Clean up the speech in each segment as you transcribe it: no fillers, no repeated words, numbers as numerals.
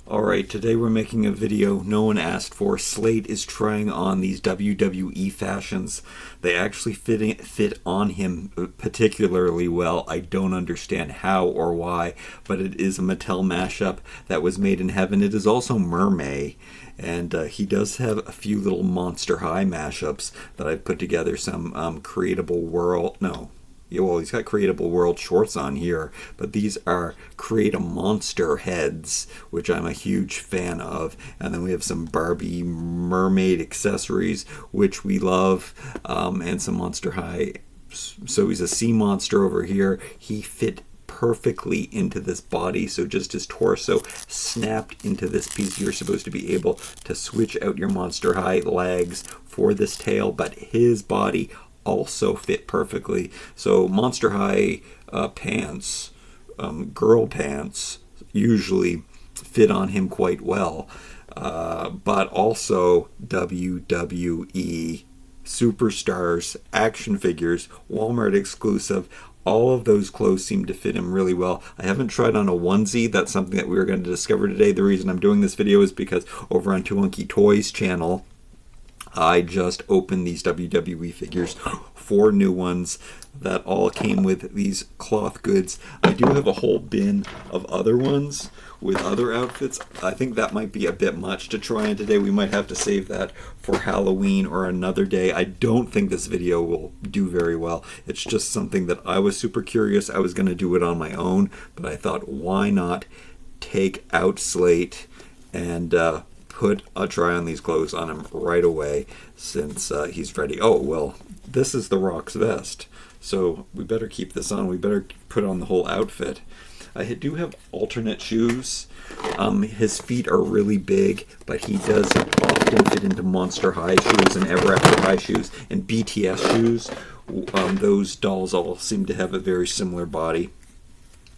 Alright, today we're making a video no one asked for. Slate is trying on these WWE fashions. They actually fit on him particularly well. I don't understand how or why, but it is a Mattel mashup that was made in heaven. It is also MerMay, and he does have a few little Monster High mashups that I've put together. Some Creatable World... No. Yeah, well, he's got Creatable World shorts on here, but these are Create a Monster heads, which I'm a huge fan of. And then we have some Barbie mermaid accessories, which we love, and some Monster High. So he's a sea monster over here. He fit perfectly into this body, so just his torso snapped into this piece. You're supposed to be able to switch out your Monster High legs for this tail, but his body also fit perfectly. So Monster High pants, girl pants, usually fit on him quite well, but also WWE Superstars action figures, Walmart exclusive. All of those clothes seem to fit him really well. I haven't tried on a onesie. That's something that we are going to discover today. The reason I'm doing this video is because over on Too Hunky Toys channel, I just opened these WWE figures, 4 new ones that all came with these cloth goods. I do have a whole bin of other ones with other outfits. I think that might be a bit much to try on today. We might have to save that for Halloween or another day. I don't think this video will do very well. It's just something that I was super curious. I was going to do it on my own, but I thought, why not take out Slate and put a try on these clothes on him right away, since he's ready. Oh, well, this is The Rock's vest, so we better keep this on. We better put on the whole outfit. I do have alternate shoes. His feet are really big, but he does often fit into Monster High shoes and Ever After High shoes and BTS shoes. Those dolls all seem to have a very similar body,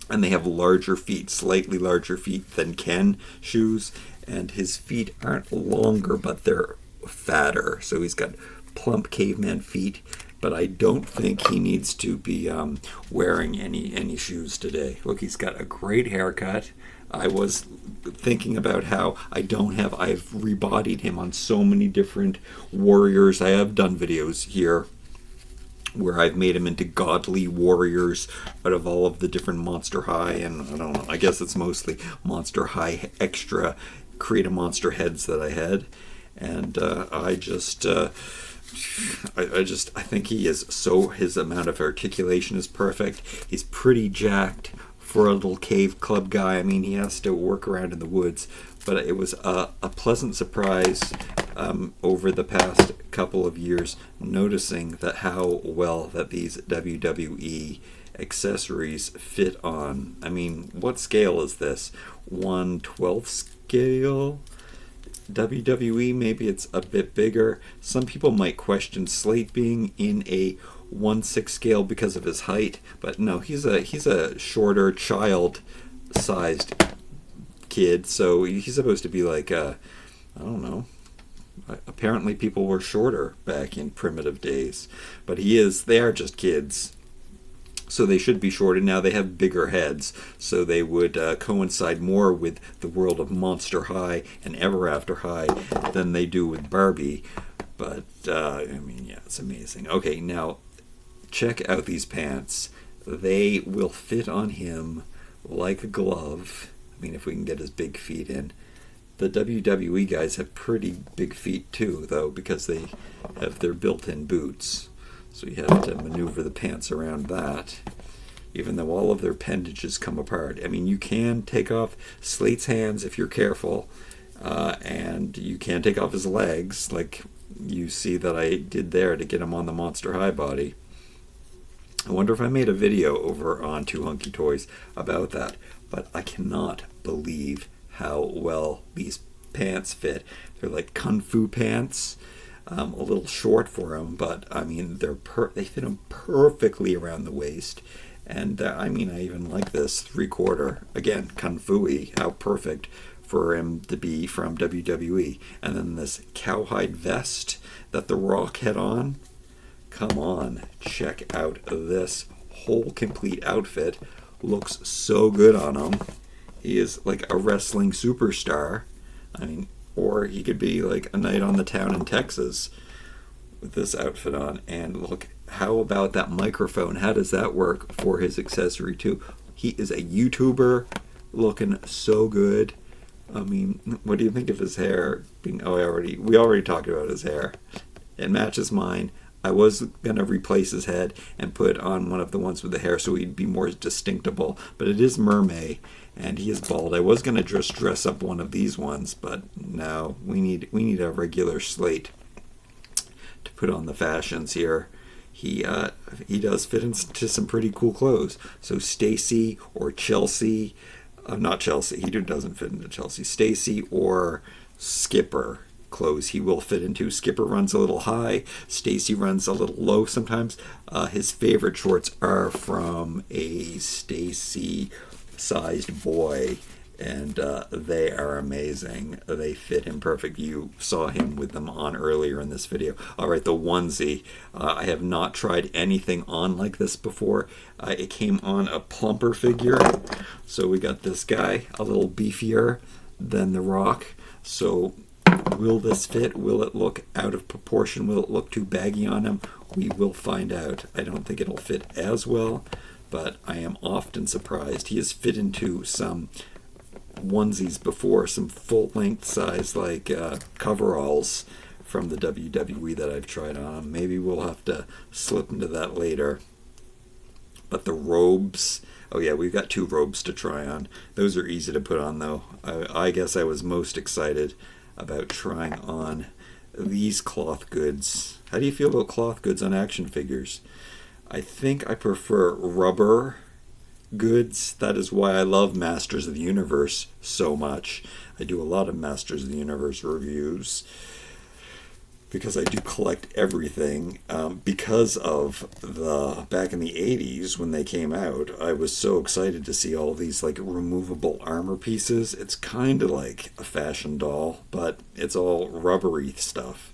and they have larger feet, slightly larger feet than Ken shoes. And his feet aren't longer, but they're fatter. So he's got plump caveman feet. But I don't think he needs to be wearing any shoes today. Look, he's got a great haircut. I was thinking about how I've rebodied him on so many different warriors. I have done videos here where I've made him into godly warriors out of all of the different Monster High, and I don't know, I guess it's mostly Monster High extra Create a Monster heads that I had, and I think he is his amount of articulation is perfect. He's pretty jacked for a little cave club guy. I mean, he has to work around in the woods, but it was a pleasant surprise over the past couple of years, noticing that how well that these WWE accessories fit on. I mean, what scale is this? 1/12 scale? WWE, maybe it's a bit bigger. Some people might question Slate being in a 1/6 scale because of his height, but no, he's a shorter child-sized kid, so he's supposed to be like I don't know. Apparently people were shorter back in primitive days, but they are just kids, so they should be shorter. Now they have bigger heads, so they would coincide more with the world of Monster High and Ever After High than they do with Barbie. But I mean, yeah, it's amazing. Okay, now check out these pants. They will fit on him like a glove. I mean, if we can get his big feet in. The WWE guys have pretty big feet too, though, because they have their built-in boots. So you have to maneuver the pants around that, even though all of their appendages come apart. I mean, you can take off Slate's hands if you're careful, and you can take off his legs, like you see that I did there to get him on the Monster High body. I wonder if I made a video over on Too Hunky Toys about that, but I cannot believe how well these pants fit. They're like kung fu pants, a little short for him, but I mean they fit him perfectly around the waist. And I mean, I even like this 3/4, again, kung fu-y, how perfect for him to be from WWE. And then this cowhide vest that The Rock had on. Come on, check out this whole complete outfit. Looks so good on him. He is like a wrestling superstar. I mean, or he could be like a night on the town in Texas with this outfit on. And look, how about that microphone? How does that work for his accessory too? He is a YouTuber, looking so good. I mean, what do you think of his hair? We already talked about his hair. It matches mine. I was gonna replace his head and put on one of the ones with the hair so he'd be more distinctable. But it is MerMay, and he is bald. I was gonna just dress up one of these ones, but no, we need a regular Slate to put on the fashions here. He does fit into some pretty cool clothes. So Stacy or Chelsea. Not Chelsea. He doesn't fit into Chelsea. Stacy or Skipper clothes he will fit into. Skipper runs a little high. Stacy runs a little low sometimes. His favorite shorts are from a Stacy sized boy, and they are amazing. They fit him perfect. You saw him with them on earlier in this video. All right, the onesie. I have not tried anything on like this before. It came on a plumper figure. So we got this guy, a little beefier than The Rock. So will this fit? Will it look out of proportion? Will it look too baggy on him? We will find out. I don't think it'll fit as well, but I am often surprised. He has fit into some onesies before, some full-length size like coveralls from the WWE that I've tried on. Maybe we'll have to slip into that later. But the robes, oh yeah, we've got 2 robes to try on. Those are easy to put on though. I guess I was most excited about trying on these cloth goods. How do you feel about cloth goods on action figures? I think I prefer rubber goods. That is why I love Masters of the Universe so much. I do a lot of Masters of the Universe reviews because I do collect everything. Because of the back in the 80s when they came out, I was so excited to see all these like removable armor pieces. It's kind of like a fashion doll, but it's all rubbery stuff.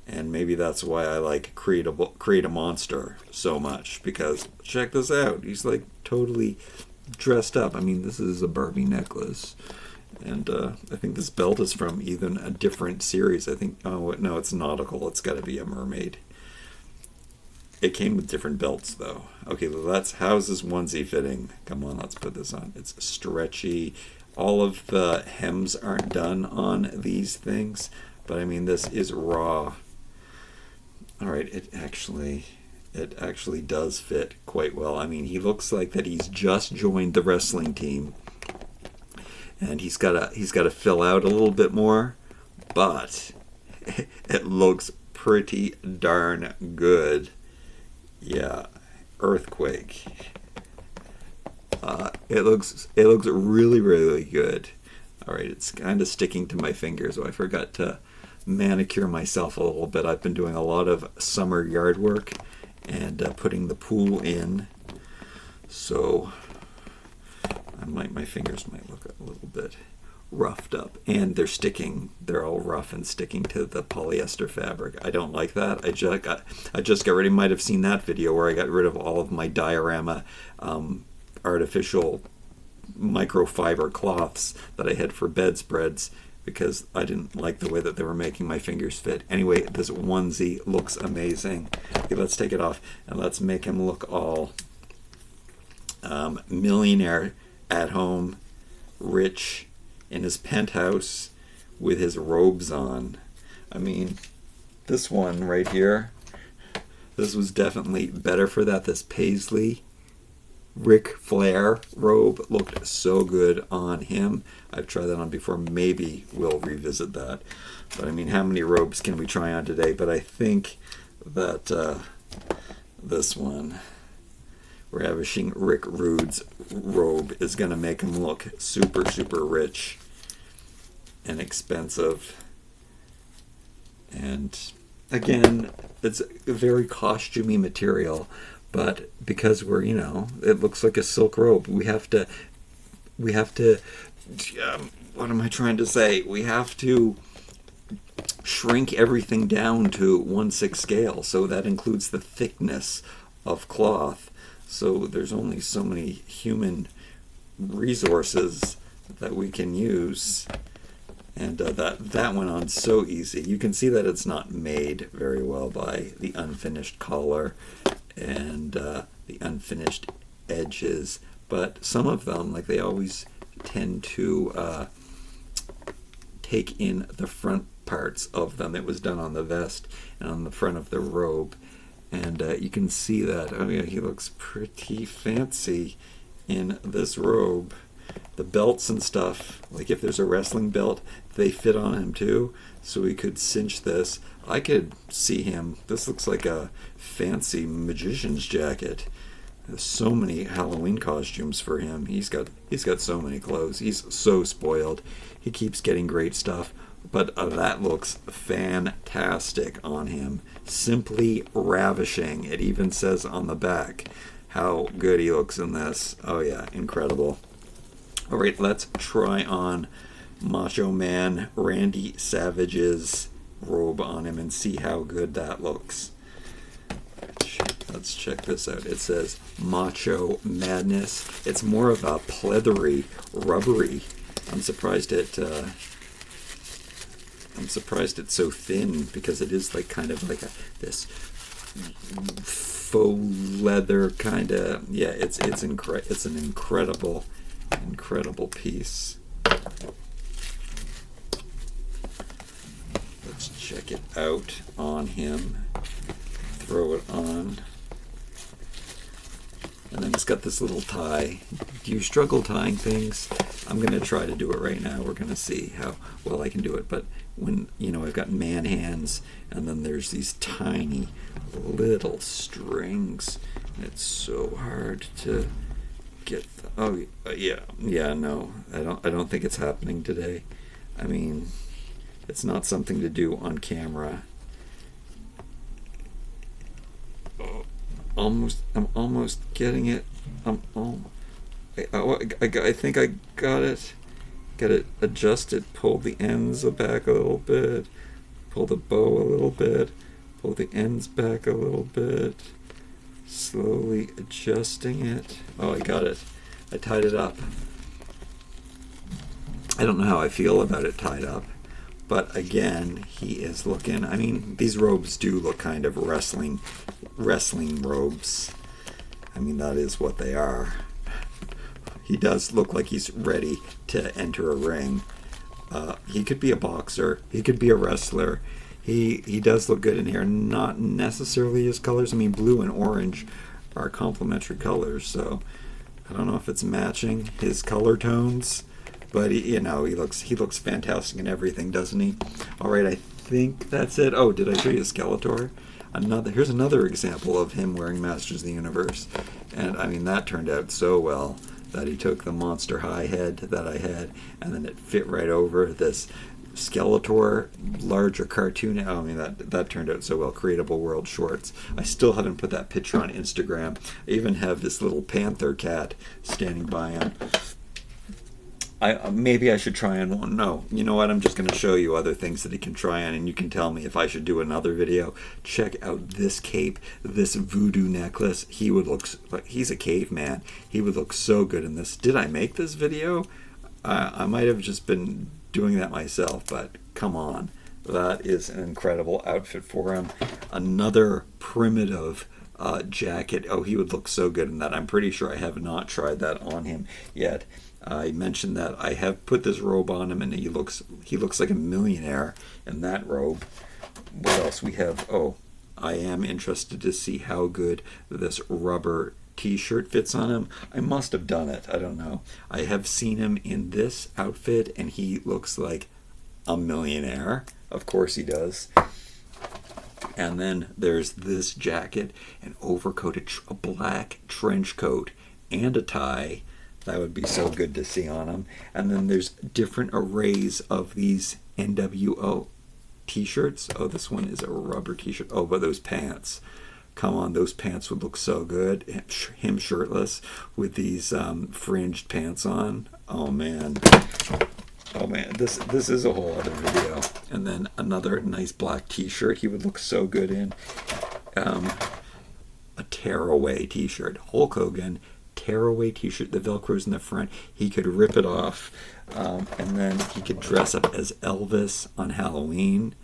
And maybe that's why I like Create a Monster so much, because check this out. He's like totally dressed up. I mean, this is a Barbie necklace. And I think this belt is from even a different series. I think, oh no, it's nautical. It's got to be a mermaid. It came with different belts though. Okay, well, how's this onesie fitting? Come on, let's put this on. It's stretchy. All of the hems aren't done on these things, but I mean, this is raw. All right, it actually does fit quite well. I mean, he looks like that he's just joined the wrestling team, and he's got to fill out a little bit more, but it looks pretty darn good. Yeah, earthquake. It looks really, really good. All right, it's kind of sticking to my fingers, so I forgot to manicure myself a little bit. I've been doing a lot of summer yard work and putting the pool in, so my fingers might look a little bit roughed up, and they're all rough and sticking to the polyester fabric. I don't like that. I just got rid of, you might have seen that video where I got rid of all of my diorama artificial microfiber cloths that I had for bedspreads, because I didn't like the way that they were making my fingers fit. Anyway, this onesie looks amazing. Okay, let's take it off and let's make him look all millionaire at home, rich in his penthouse with his robes on. I mean, this one right here, this was definitely better for that. This paisley Ric Flair robe looked so good on him. I've tried that on before. Maybe we'll revisit that. But I mean, how many robes can we try on today? But I think that this one, Ravishing Rick Rude's robe, is going to make him look super, super rich and expensive. And again, it's a very costumey material. But because we're, it looks like a silk robe, we have to, what am I trying to say? We have to shrink everything down to 1/6 scale. So that includes the thickness of cloth. So there's only so many human resources that we can use. And that went on so easy. You can see that it's not made very well by the unfinished collar and the unfinished edges. But some of them, like, they always tend to take in the front parts of them. It was done on the vest and on the front of the robe. And you can see that, oh yeah, he looks pretty fancy in this robe. The belts and stuff, like if there's a wrestling belt, they fit on him too, so we could cinch this. I could see him. This looks like a fancy magician's jacket. There's so many Halloween costumes for him. He's got so many clothes. He's so spoiled. He keeps getting great stuff, but that looks fantastic on him. Simply ravishing. It even says on the back how good he looks in this. Oh yeah, incredible. All right, let's try on Macho Man Randy Savage's robe on him and see how good that looks. Let's check this out. It says Macho Madness. It's more of a pleathery, rubbery. I'm surprised it's so thin, because it is like kind of like this faux leather kind of. Yeah, it's an incredible piece. Let's check it out on him. Throw it on. And then it's got this little tie. Do you struggle tying things? I'm going to try to do it right now. We're going to see how well I can do it. But when, I've got man hands, and then there's these tiny little strings. And it's so hard to get. No, I don't think it's happening today. I mean, it's not something to do on camera. I'm almost getting it. I think I got it. Got it adjusted. Pull the ends back a little bit. Pull the bow a little bit. Pull the ends back a little bit. Slowly adjusting it. Oh, I got it. I tied it up. I don't know how I feel about it tied up. But again, he is looking, I mean, these robes do look kind of wrestling robes. I mean, that is what they are. He does look like he's ready to enter a ring. He could be a boxer. He could be a wrestler. He does look good in here. Not necessarily his colors. I mean, blue and orange are complementary colors, so I don't know if it's matching his color tones. But he looks fantastic in everything, doesn't he? All right, I think that's it. Oh, did I show you Skeletor? Here's another example of him wearing Masters of the Universe, and I mean that turned out so well that he took the Monster High head that I had, and then it fit right over this Skeletor larger cartoon. I mean that turned out so well. Creatable World Shorts. I still haven't put that picture on Instagram. I even have this little panther cat standing by him. Maybe I should try on one. No, you know what? I'm just going to show you other things that he can try on, and you can tell me if I should do another video. Check out this cape, this voodoo necklace. He would look like he's a caveman. He would look so good in this. Did I make this video? I might have just been doing that myself, but come on. That is an incredible outfit for him. Another primitive jacket. Oh, he would look so good in that. I'm pretty sure I have not tried that on him yet. I mentioned that I have put this robe on him, and he looks like a millionaire in that robe. What else we have? Oh, I am interested to see how good this rubber t-shirt fits on him. I must have done it. I don't know. I have seen him in this outfit, and he looks like a millionaire. Of course he does. And then there's this jacket, an overcoat, a black trench coat, and a tie. That would be so good to see on him. And then there's different arrays of these NWO t-shirts. Oh, this one is a rubber t-shirt. Oh, but those pants. Come on, those pants would look so good. Him shirtless with these fringed pants on. Oh, man. Oh, man. This is a whole other video. And then another nice black t-shirt he would look so good in. A tearaway t-shirt. Hulk Hogan, tearaway t-shirt. The Velcro's in the front. He could rip it off, and then he could dress up as Elvis on Halloween.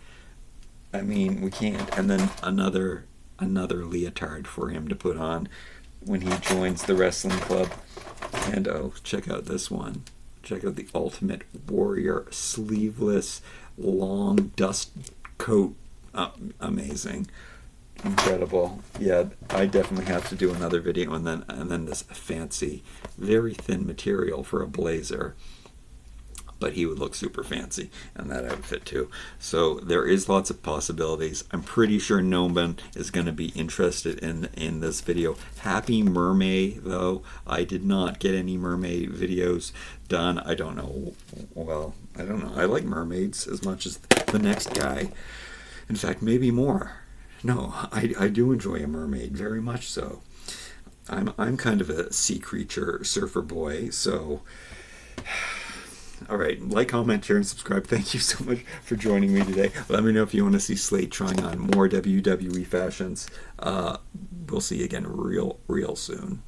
I mean, we can't. And then another leotard for him to put on when he joins the wrestling club. And oh, check out this one. Check out the Ultimate Warrior sleeveless long dust coat. Amazing. Incredible. Yeah, I definitely have to do another video, and then this fancy, very thin material for a blazer. But he would look super fancy in that outfit too. So there is lots of possibilities. I'm pretty sure Noman is going to be interested in this video. Happy MerMay, though. I did not get any MerMay videos done. I don't know. Well, I don't know. I like mermaids as much as the next guy. In fact, maybe more. No, I do enjoy a mermaid, very much so. I'm kind of a sea creature surfer boy, so... All right, like, comment, share, and subscribe. Thank you so much for joining me today. Let me know if you want to see Slate trying on more WWE fashions. We'll see you again real soon.